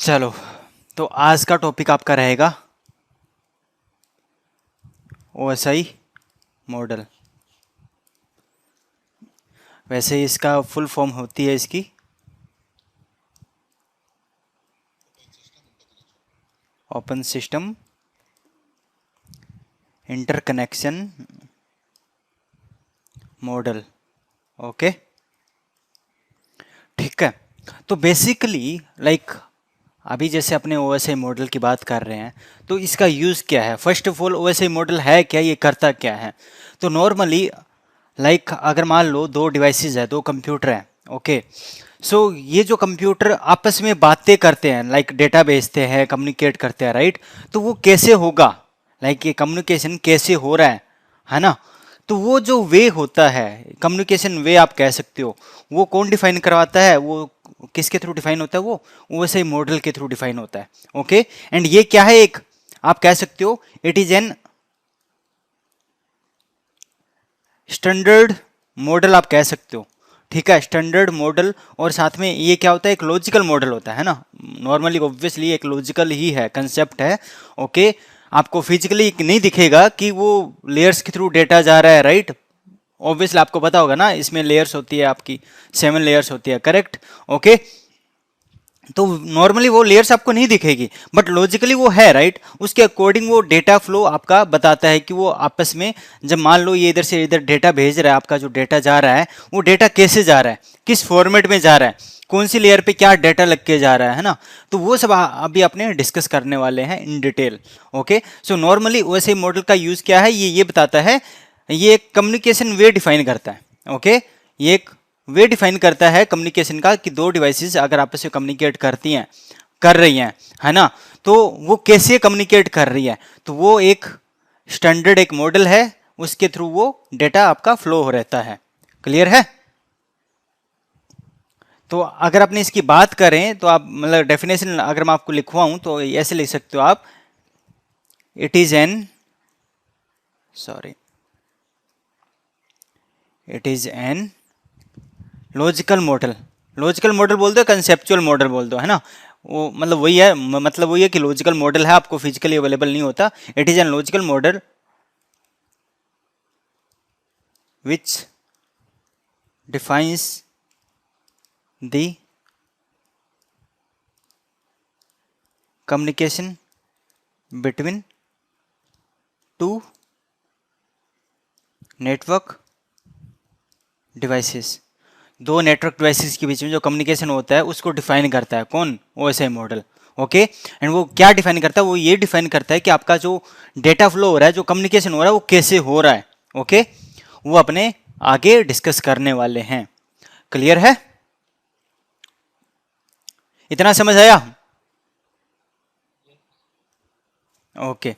चलो, तो आज का टॉपिक आपका रहेगा ओएसआई मॉडल। वैसे इसका फुल फॉर्म होती है इसकी open system interconnection model. Okay, ठीक है। तो बेसिकली अभी जैसे अपने ओएसआई मॉडल की बात कर रहे हैं, तो इसका यूज़ क्या है? First of all OSI model है क्या, ये करता क्या है? तो नॉर्मली अगर मान लो दो डिवाइसेस है, दो कंप्यूटर हैं, ओके। सो ये जो कंप्यूटर आपस में बातें करते हैं, डेटा भेजते हैं, कम्युनिकेट करते हैं, राइट? तो वो कैसे होगा, ये कम्युनिकेशन कैसे हो रहा है ना? तो वो जो वे होता है, कम्युनिकेशन वे आप कह सकते हो, वो कौन डिफाइन करवाता है? वो किसके थ्रू डिफाइन होता है? वो ओएसआई मॉडल के थ्रू डिफाइन होता है। ओके, एंड ये क्या है? एक आप कह सकते हो it is an standard model, आप कह सकते हो, ठीक है, स्टैंडर्ड मॉडल। और साथ में ये क्या होता है? एक लॉजिकल मॉडल होता है ना। नॉर्मली ऑब्वियसली एक लॉजिकल ही है, कंसेप्ट है। ओके, आपको फिजिकली नहीं दिखेगा कि वो लेयर्स के थ्रू डेटा जा रहा है, राइट? ऑब्वियसली आपको पता होगा ना, इसमें लेयर्स होती है, आपकी 7 लेयर्स होती है, करेक्ट? ओके, तो नॉर्मली वो लेयर्स आपको नहीं दिखेगी, बट लॉजिकली वो है, राइट? उसके अकॉर्डिंग वो डेटा फ्लो आपका बताता है कि वो आपस में, जब मान लो ये इधर से इधर डेटा भेज रहा है, आपका जो डेटा जा रहा है वो डेटा कैसे जा रहा है, किस फॉर्मेट में जा रहा है, कौन सी लेयर पे क्या डेटा लग के जा रहा है ना? तो वो सब अभी अपने डिस्कस करने वाले हैं in detail. Okay, so normally OSI model का यूज क्या है, ये बताता है, ये एक कम्युनिकेशन वे डिफाइन करता है। ओके, ये एक वे डिफाइन करता है कम्युनिकेशन का, कि दो डिवाइसेस अगर आपस में कम्युनिकेट करती हैं, कर रही हैं, है ना, तो वो कैसे कम्युनिकेट कर रही है। तो वो एक स्टैंडर्ड एक मॉडल है, उसके थ्रू वो डेटा आपका फ्लो हो रहता है। क्लियर है? तो अगर आपने इसकी बात करें तो आप डेफिनेशन अगर मैं आपको लिखवाऊं तो ऐसे लिख सकते हो आप, it is an sorry it is an logical model. Logical model बोल दो, कंसेप्चुअल मॉडल बोल दो, है ना? वो वही है, वही है कि लॉजिकल मॉडल है, आपको फिजिकली अवेलेबल नहीं होता। It is an logical model which defines the communication between two network devices. दो नेटवर्क डिवाइसेस के बीच में जो कम्युनिकेशन होता है उसको डिफाइन करता है कौन? OSI model. ओके, एंड वो क्या डिफाइन करता है? वो ये डिफाइन करता है कि आपका जो डेटा फ्लो हो रहा है, जो कम्युनिकेशन हो रहा है, वो कैसे हो रहा है। ओके, वो अपने आगे डिस्कस करने वाले हैं। क्लियर है? इतना समझ आया? ओके,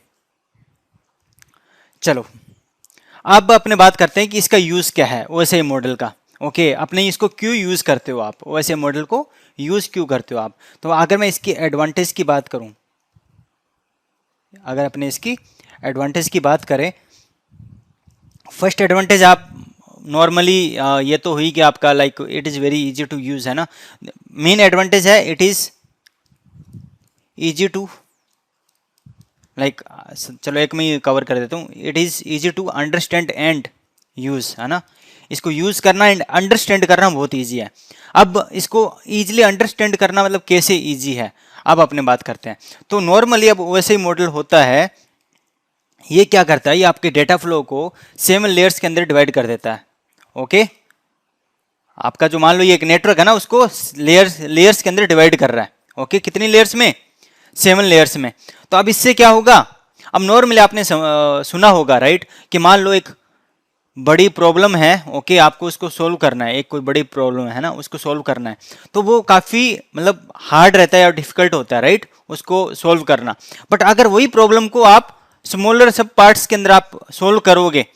चलो अब अपने बात करते हैं कि इसका यूज क्या है ओएसआई मॉडल का। ओके, अपने इसको क्यों यूज करते हो आप, ओएसआई मॉडल को यूज क्यों करते हो आप? तो अगर मैं इसकी एडवांटेज की बात करूं, अगर अपने इसकी एडवांटेज की बात करें, फर्स्ट एडवांटेज आप नॉर्मली ये तो हुई कि आपका it is very easy to use, है ना? मेन एडवांटेज है इट इज़ इजी टू चलो एक में कवर कर देता हूँ, it is easy to understand and use, है ना? इसको यूज़ करना एंड अंडरस्टैंड करना बहुत ईजी है। अब इसको ईजिली अंडरस्टैंड करना कैसे ईजी है, अब अपने बात करते हैं। तो नॉर्मली अब वैसे ही मॉडल होता है, ये क्या करता है, ये आपके डेटा फ्लो को 7 लेयर्स के अंदर डिवाइड कर देता है। ओके, आपका जो मान लो ये एक नेटवर्क है ना, उसको लेयर्स के अंदर डिवाइड कर रहा है। ओके, कितनी लेयर्स में? 7 लेयर्स में। तो अब इससे क्या होगा? अब नॉर्मली आपने सुना होगा, राइट, कि मान लो एक बड़ी प्रॉब्लम है, ओके, आपको उसको सोल्व करना है, एक कोई बड़ी प्रॉब्लम है ना, उसको सोल्व करना है, तो वो काफ़ी हार्ड रहता है या डिफिकल्ट होता है, राइट, उसको सोल्व करना। बट अगर वही प्रॉब्लम को आप स्मॉलर सब पार्ट्स के अंदर आप सोल्व करोगे,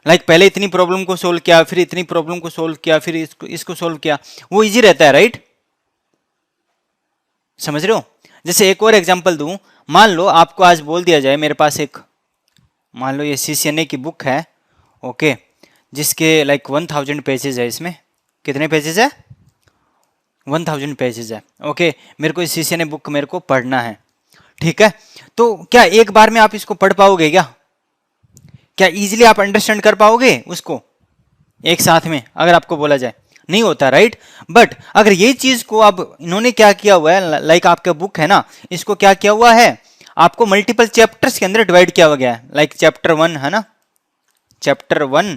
पहले इतनी प्रॉब्लम को सोल्व किया, फिर इतनी प्रॉब्लम को सोल्व किया, फिर इसको सोल्व किया, वो इजी रहता है, राइट? समझ रहे हो? जैसे एक और एग्जांपल दूं, मान लो आपको आज बोल दिया जाए, मेरे पास एक, मान लो ये सीसीएनए की बुक है, ओके, जिसके 1000 पेजेस है। इसमें कितने पेजेस है? 1000 पेजेस है। ओके, मेरे को इस CCNA बुक मेरे को पढ़ना है, ठीक है। तो क्या एक बार में आप इसको पढ़ पाओगे क्या इजीली आप अंडरस्टैंड कर पाओगे उसको एक साथ में, अगर आपको बोला जाए? नहीं होता, राइट। बट अगर ये चीज को अब इन्होंने क्या किया हुआ है, लाइक आपका बुक है ना, इसको क्या किया हुआ है, आपको मल्टीपल चैप्टर्स के अंदर डिवाइड किया हुआ गया है। लाइक चैप्टर 1 है ना, चैप्टर 1,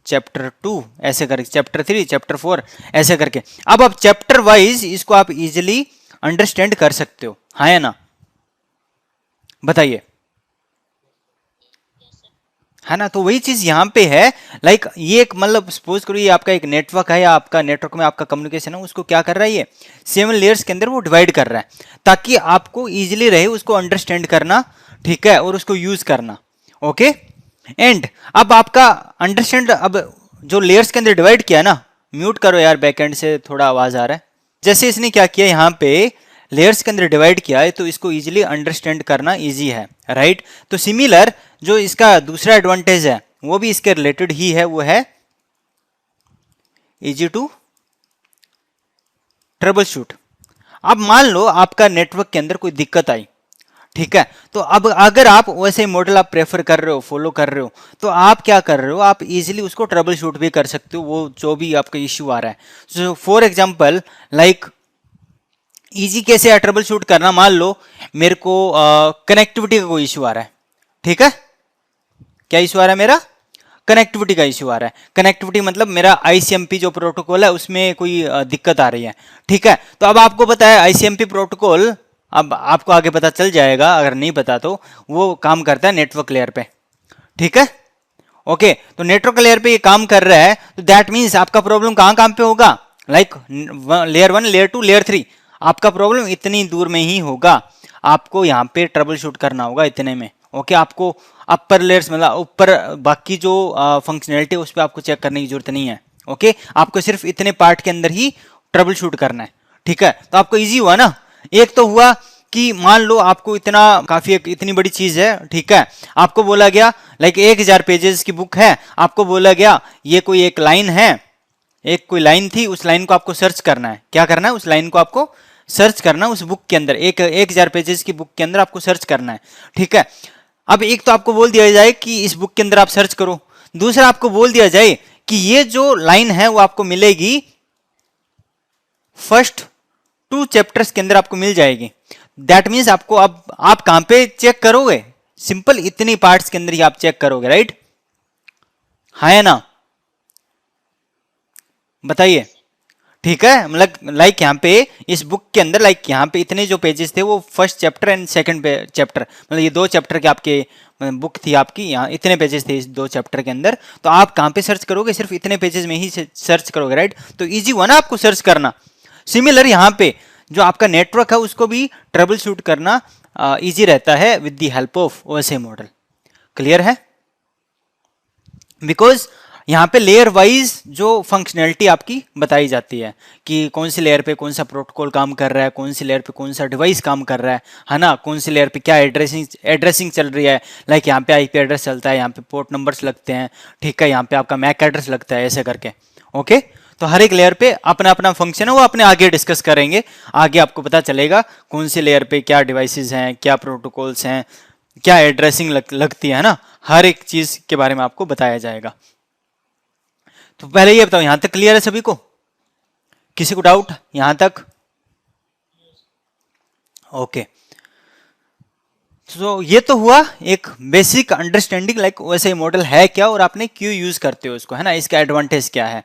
चैप्टर 2, ऐसे करके चैप्टर 3, चैप्टर 4, ऐसे करके। अब आप चैप्टर वाइज इसको आप इजिली अंडरस्टैंड कर सकते हो, हाँ या ना, बताइए, है ना। तो वही चीज यहाँ पे है, लाइक ये एक मतलब सपोज करो ये आपका एक नेटवर्क है, या आपका नेटवर्क में आपका कम्युनिकेशन है, उसको क्या कर रहा है, ये 7 लेयर्स के अंदर वो डिवाइड कर रहा है, ताकि आपको इजीली रहे उसको अंडरस्टैंड करना, ठीक है, और उसको यूज करना। ओके, एंड अब आपका अंडरस्टैंड, अब जो लेयर्स के अंदर डिवाइड किया ना, म्यूट करो यार, बैकएंड से थोड़ा आवाज आ रहा है। जैसे इसने क्या किया यहाँ पे लेयर्स के अंदर डिवाइड किया है, तो इसको इजीली अंडरस्टैंड करना इजी है, राइट। तो सिमिलर जो इसका दूसरा एडवांटेज है वो भी इसके रिलेटेड ही है, वो है इजी टू ट्रबल शूट। अब मान लो आपका नेटवर्क के अंदर कोई दिक्कत आई, ठीक है, तो अब अगर आप वैसे मॉडल आप प्रेफर कर रहे हो, फॉलो कर रहे हो, तो आप क्या कर रहे हो, आप इजीली उसको ट्रबल शूट भी कर सकते हो, वो जो भी आपका इश्यू आ रहा है। So for example, like easy कैसे है ट्रबल शूट करना, मान लो मेरे को कनेक्टिविटी का कोई इश्यू आ रहा है, ठीक है, क्या इश्यू आ रहा है, मेरा कनेक्टिविटी का इश्यू आ रहा है। कनेक्टिविटी मतलब मेरा ICMP जो प्रोटोकॉल है उसमें कोई दिक्कत आ रही है, ठीक है। तो अब आपको पता है ICMP प्रोटोकॉल, अब आपको आगे पता चल जाएगा, अगर नहीं पता तो, वो काम करता है नेटवर्क लेयर पे, ठीक है। ओके, तो नेटवर्क लेयर पे ये काम कर रहा है, तो दैट मीन्स आपका प्रॉब्लम कहाँ पे होगा, लाइक लेयर 1, लेयर 2, लेयर 3, आपका प्रॉब्लम इतनी दूर में ही होगा, आपको यहाँ पे ट्रबल शूट करना होगा इतने में। ओके, आपको अपर लेयर्स मतलब ऊपर बाकी जो फंक्शनैलिटी है उस पर आपको चेक करने की जरूरत नहीं है। ओके, आपको सिर्फ इतने पार्ट के अंदर ही ट्रबल शूट करना है, ठीक है। तो आपको इजी हुआ ना, एक तो हुआ कि मान लो आपको इतना काफी इतनी बड़ी चीज है, ठीक है, आपको बोला गया लाइक 1000 पेजेस की बुक है, आपको बोला गया ये कोई एक लाइन है, एक कोई लाइन थी, उस लाइन को आपको सर्च करना है। क्या करना है, उस लाइन को आपको सर्च करना है, उस बुक के अंदर, एक 1000 पेजेस की बुक के अंदर आपको सर्च करना है, ठीक है। अब एक तो आपको बोल दिया जाए कि इस बुक के अंदर आप सर्च करो, दूसरा आपको बोल दिया जाए कि ये जो लाइन है वो आपको मिलेगी फर्स्ट 2 चैप्टर्स के अंदर आपको मिल जाएगी। दैट मीन्स आपको अब आप कहां पे चेक करोगे, सिंपल इतनी पार्ट्स के अंदर ही आप चेक करोगे, राइट, हाँ या ना, बताइए, ठीक है। मतलब लाइक यहाँ पे इस बुक के अंदर लाइक यहाँ पे इतने जो पेजेस थे वो first chapter and second chapter, मतलब ये 2 चैप्टर के आपके बुक थी आपकी, यहाँ इतने पेजेस थे इस 2 चैप्टर के अंदर, तो आप कहाँ पे सर्च करोगे, सिर्फ इतने पेजेस में ही सर्च करोगे, राइट। तो इजी हुआ ना आपको सर्च करना। सिमिलर यहाँ पे जो आपका नेटवर्क है उसको भी ट्रबल शूट करना इजी रहता है with the help of OSI model. Clear है, बिकॉज यहाँ पे लेयर वाइज जो फंक्शनैलिटी आपकी बताई जाती है कि कौन सी लेयर पे कौन सा प्रोटोकॉल काम कर रहा है, कौन सी लेयर पे कौन सा डिवाइस काम कर रहा है ना, कौन सी लेयर पे क्या एड्रेसिंग चल रही है, लाइक यहाँ पे IP एड्रेस चलता है, यहाँ पे पोर्ट नंबर्स लगते हैं, ठीक है, यहाँ पे आपका मैक एड्रेस लगता है, ऐसे करके। ओके, तो हर एक लेयर पे अपना अपना फंक्शन है, वो अपने आगे डिस्कस करेंगे, आगे आपको पता चलेगा कौन सी लेयर पे क्या डिवाइसेस हैं, क्या प्रोटोकॉल्स हैं, क्या एड्रेसिंग लगती है ना, हर एक चीज के बारे में आपको बताया जाएगा। तो पहले ये बताओ, यहां तक क्लियर है सभी को, किसी को डाउट यहां तक? ओके, तो ये तो हुआ एक बेसिक अंडरस्टैंडिंग लाइक वैसे मॉडल है क्या और आपने क्यों यूज करते हो उसको, है ना, इसका एडवांटेज क्या है।